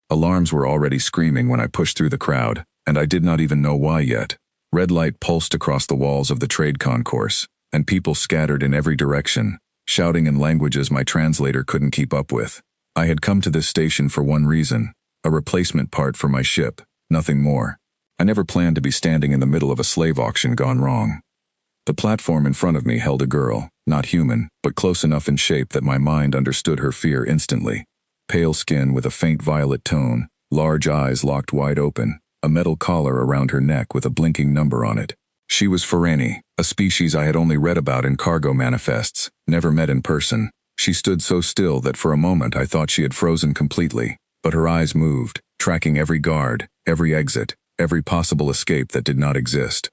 Alarms were already screaming when I pushed through the crowd, and I did not even know why yet. Red light pulsed across the walls of the trade concourse, and people scattered in every direction, shouting in languages my translator couldn't keep up with. I had come to this station for one reason, a replacement part for my ship, nothing more. I never planned to be standing in the middle of a slave auction gone wrong. The platform in front of me held a girl, not human, but close enough in shape that my mind understood her fear instantly. Pale skin with a faint violet tone, large eyes locked wide open, a metal collar around her neck with a blinking number on it. She was Fereni, a species I had only read about in cargo manifests, never met in person. She stood so still that for a moment I thought she had frozen completely, but her eyes moved, tracking every guard, every exit, every possible escape that did not exist.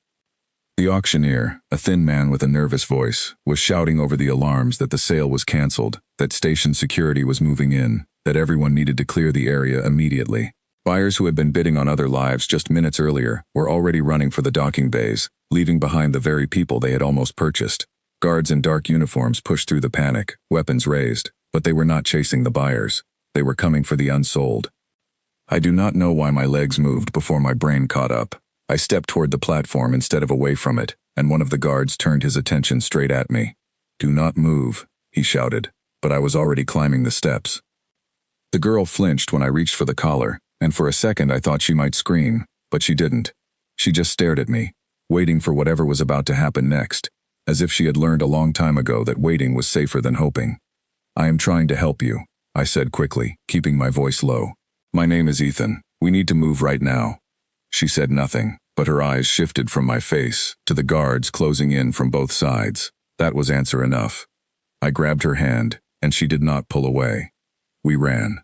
The auctioneer, a thin man with a nervous voice, was shouting over the alarms that the sale was cancelled, that station security was moving in, that everyone needed to clear the area immediately. Buyers who had been bidding on other lives just minutes earlier were already running for the docking bays, leaving behind the very people they had almost purchased. Guards in dark uniforms pushed through the panic, weapons raised, but they were not chasing the buyers. They were coming for the unsold. I do not know why my legs moved before my brain caught up. I stepped toward the platform instead of away from it, and one of the guards turned his attention straight at me. "Do not move," he shouted, but I was already climbing the steps. The girl flinched when I reached for the collar, and for a second I thought she might scream, but she didn't. She just stared at me, waiting for whatever was about to happen next, as if she had learned a long time ago that waiting was safer than hoping. "I am trying to help you," I said quickly, keeping my voice low. "My name is Ethan. We need to move right now." She said nothing, but her eyes shifted from my face to the guards closing in from both sides. That was answer enough. I grabbed her hand, and she did not pull away. We ran.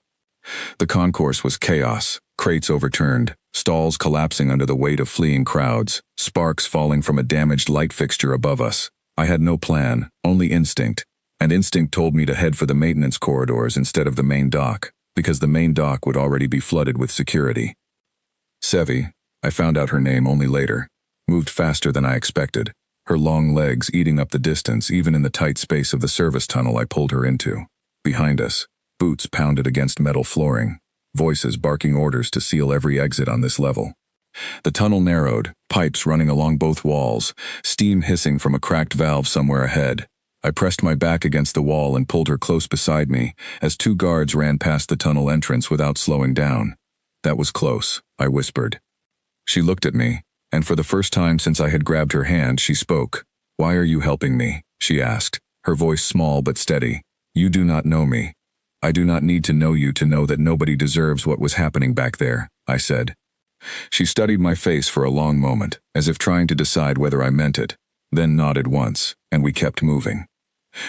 The concourse was chaos, crates overturned, stalls collapsing under the weight of fleeing crowds, sparks falling from a damaged light fixture above us. I had no plan, only instinct, and instinct told me to head for the maintenance corridors instead of the main dock, because the main dock would already be flooded with security. Sevi, I found out her name only later, moved faster than I expected, her long legs eating up the distance even in the tight space of the service tunnel I pulled her into. Behind us, boots pounded against metal flooring, voices barking orders to seal every exit on this level. The tunnel narrowed, pipes running along both walls, steam hissing from a cracked valve somewhere ahead. I pressed my back against the wall and pulled her close beside me as two guards ran past the tunnel entrance without slowing down. "That was close," I whispered. She looked at me, and for the first time since I had grabbed her hand, she spoke. "Why are you helping me?" she asked, her voice small but steady. "You do not know me. I do not need to know you to know that nobody deserves what was happening back there," I said. She studied my face for a long moment, as if trying to decide whether I meant it, then nodded once, and we kept moving.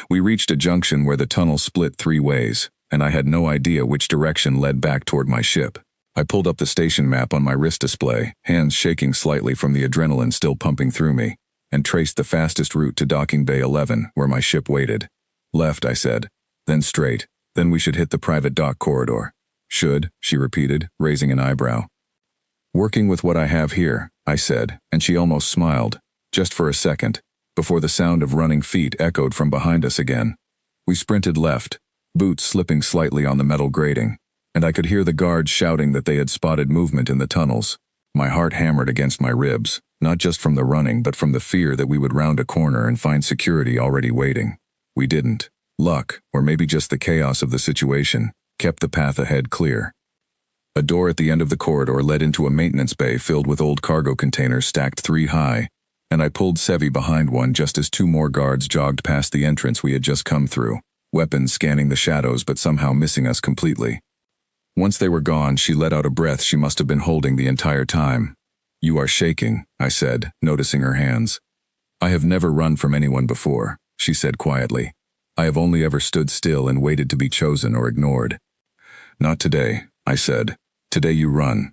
We reached a junction where the tunnel split three ways, and I had no idea which direction led back toward my ship. I pulled up the station map on my wrist display, hands shaking slightly from the adrenaline still pumping through me, and traced the fastest route to Docking Bay 11, where my ship waited. "Left," I said, "then straight, then we should hit the private dock corridor." "Should," she repeated, raising an eyebrow. "Working with what I have here," I said, and she almost smiled, just for a second, before the sound of running feet echoed from behind us again. We sprinted left, boots slipping slightly on the metal grating, and I could hear the guards shouting that they had spotted movement in the tunnels. My heart hammered against my ribs, not just from the running but from the fear that we would round a corner and find security already waiting. We didn't. Luck, or maybe just the chaos of the situation, kept the path ahead clear. A door at the end of the corridor led into a maintenance bay filled with old cargo containers stacked three high, and I pulled Sevi behind one just as two more guards jogged past the entrance we had just come through, weapons scanning the shadows but somehow missing us completely. Once they were gone, she let out a breath she must have been holding the entire time. "You are shaking," I said, noticing her hands. "I have never run from anyone before," she said quietly. "I have only ever stood still and waited to be chosen or ignored." "Not today," I said. "Today you run."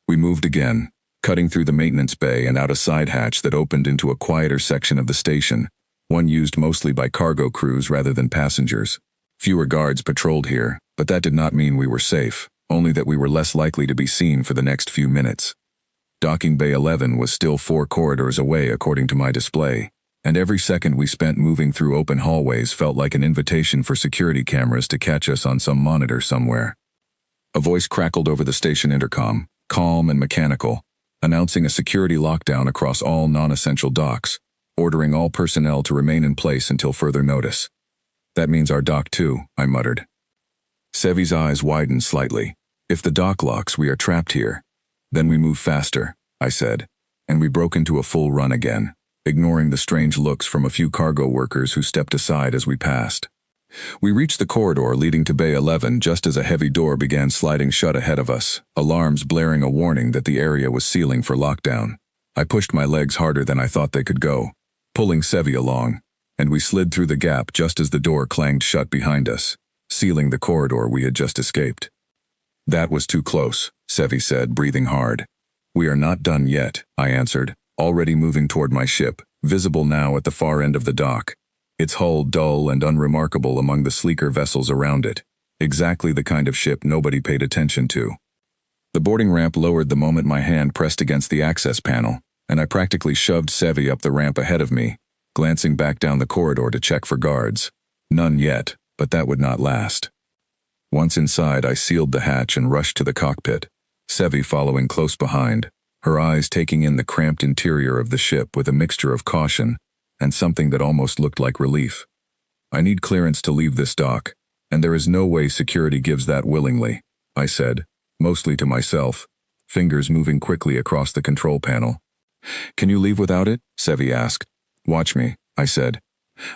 We moved again, cutting through the maintenance bay and out a side hatch that opened into a quieter section of the station, one used mostly by cargo crews rather than passengers. Fewer guards patrolled here, but that did not mean we were safe, only that we were less likely to be seen for the next few minutes. Docking Bay 11 was still 4 corridors away according to my display, and every second we spent moving through open hallways felt like an invitation for security cameras to catch us on some monitor somewhere. A voice crackled over the station intercom, calm and mechanical, announcing a security lockdown across all non-essential docks, ordering all personnel to remain in place until further notice. That means our dock too, I muttered. Sevi's eyes widened slightly. If the dock locks, we are trapped here. Then we move faster, I said, and we broke into a full run again, ignoring the strange looks from a few cargo workers who stepped aside as we passed. We reached the corridor leading to Bay 11 just as a heavy door began sliding shut ahead of us, alarms blaring a warning that the area was sealing for lockdown. I pushed my legs harder than I thought they could go, pulling Sevi along, and we slid through the gap just as the door clanged shut behind us, sealing the corridor we had just escaped. That was too close, Sevi said, breathing hard. We are not done yet, I answered, already moving toward my ship, visible now at the far end of the dock. Its hull dull and unremarkable among the sleeker vessels around it, exactly the kind of ship nobody paid attention to. The boarding ramp lowered the moment my hand pressed against the access panel, and I practically shoved Sevi up the ramp ahead of me, glancing back down the corridor to check for guards. None yet, but that would not last. Once inside, I sealed the hatch and rushed to the cockpit, Sevi following close behind, her eyes taking in the cramped interior of the ship with a mixture of caution and something that almost looked like relief. I need clearance to leave this dock, and there is no way security gives that willingly, I said, mostly to myself, fingers moving quickly across the control panel. Can you leave without it? Sevi asked. Watch me, I said.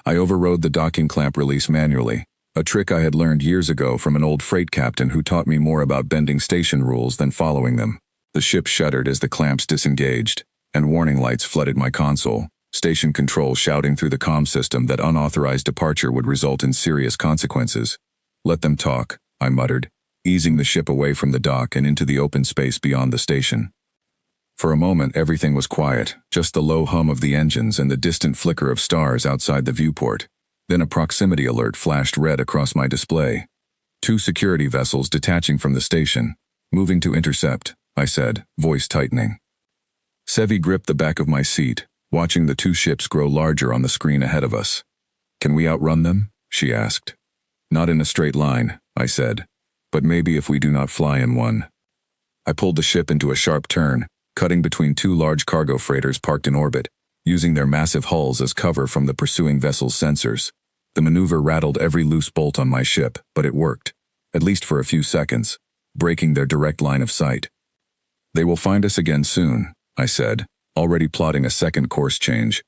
I overrode the docking clamp release manually, a trick I had learned years ago from an old freight captain who taught me more about bending station rules than following them. The ship shuddered as the clamps disengaged, and warning lights flooded my console. Station control shouting through the comm system that unauthorized departure would result in serious consequences. Let them talk, I muttered, easing the ship away from the dock and into the open space beyond the station. For a moment everything was quiet, just the low hum of the engines and the distant flicker of stars outside the viewport. Then a proximity alert flashed red across my display. 2 security vessels detaching from the station. Moving to intercept, I said, voice tightening. Sevi gripped the back of my seat, watching the 2 ships grow larger on the screen ahead of us. Can we outrun them? She asked. Not in a straight line, I said, but maybe if we do not fly in one. I pulled the ship into a sharp turn, cutting between 2 large cargo freighters parked in orbit, using their massive hulls as cover from the pursuing vessel's sensors. The maneuver rattled every loose bolt on my ship, but it worked, at least for a few seconds, breaking their direct line of sight. They will find us again soon, I said, already plotting a second course change.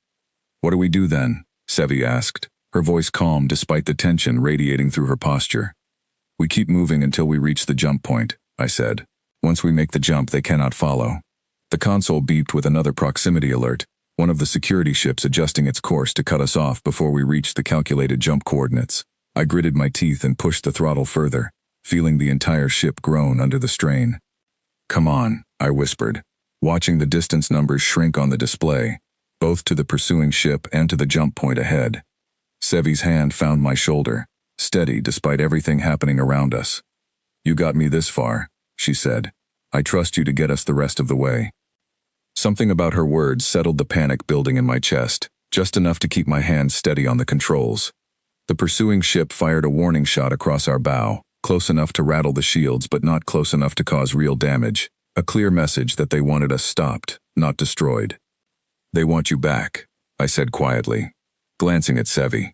What do we do then? Sevi asked, her voice calm despite the tension radiating through her posture. We keep moving until we reach the jump point, I said. Once we make the jump, they cannot follow. The console beeped with another proximity alert, one of the security ships adjusting its course to cut us off before we reached the calculated jump coordinates. I gritted my teeth and pushed the throttle further, feeling the entire ship groan under the strain. Come on, I whispered, watching the distance numbers shrink on the display, both to the pursuing ship and to the jump point ahead. Sevi's hand found my shoulder, steady despite everything happening around us. You got me this far, she said. I trust you to get us the rest of the way. Something about her words settled the panic building in my chest, just enough to keep my hands steady on the controls. The pursuing ship fired a warning shot across our bow, close enough to rattle the shields but not close enough to cause real damage, a clear message that they wanted us stopped, not destroyed. They want you back, I said quietly, glancing at Sevi.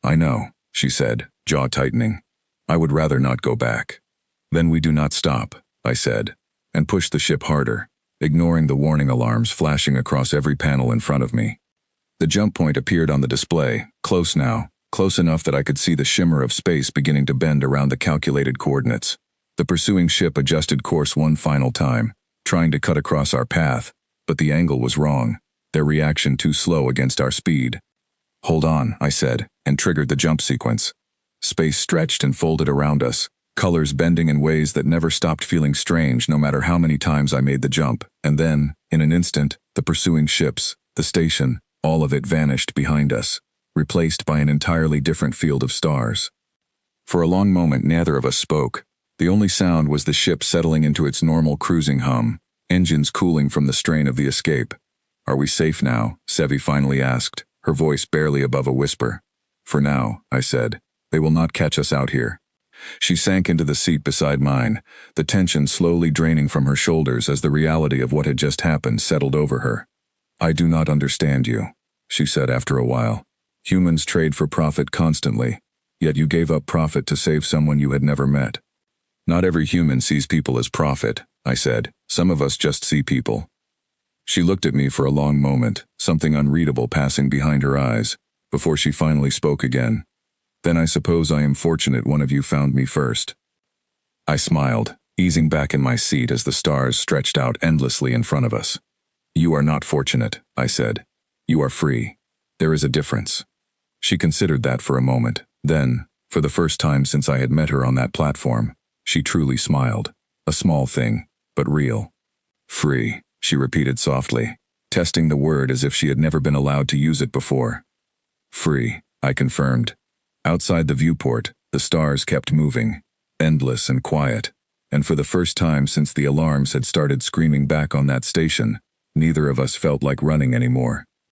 I know, she said, jaw tightening. I would rather not go back. Then we do not stop, I said, and pushed the ship harder, ignoring the warning alarms flashing across every panel in front of me. The jump point appeared on the display, close now, close enough that I could see the shimmer of space beginning to bend around the calculated coordinates. The pursuing ship adjusted course one final time, trying to cut across our path, but the angle was wrong, their reaction too slow against our speed. Hold on, I said, and triggered the jump sequence. Space stretched and folded around us, colors bending in ways that never stopped feeling strange no matter how many times I made the jump, and then, in an instant, the pursuing ships, the station, all of it vanished behind us, replaced by an entirely different field of stars. For a long moment neither of us spoke. The only sound was the ship settling into its normal cruising hum, engines cooling from the strain of the escape. Are we safe now? Sevi finally asked, her voice barely above a whisper. For now, I said. They will not catch us out here. She sank into the seat beside mine, the tension slowly draining from her shoulders as the reality of what had just happened settled over her. "I do not understand you," she said after a while. "Humans trade for profit constantly, yet you gave up profit to save someone you had never met." "Not every human sees people as profit," I said. "Some of us just see people." She looked at me for a long moment, something unreadable passing behind her eyes, before she finally spoke again. "Then I suppose I am fortunate one of you found me first." I smiled, easing back in my seat as the stars stretched out endlessly in front of us. "You are not fortunate," I said. "You are free. There is a difference." She considered that for a moment. Then, for the first time since I had met her on that platform, she truly smiled. A small thing, but real. "Free," she repeated softly, testing the word as if she had never been allowed to use it before. "Free," I confirmed. Outside the viewport, the stars kept moving, endless and quiet, and for the first time since the alarms had started screaming back on that station, neither of us felt like running anymore.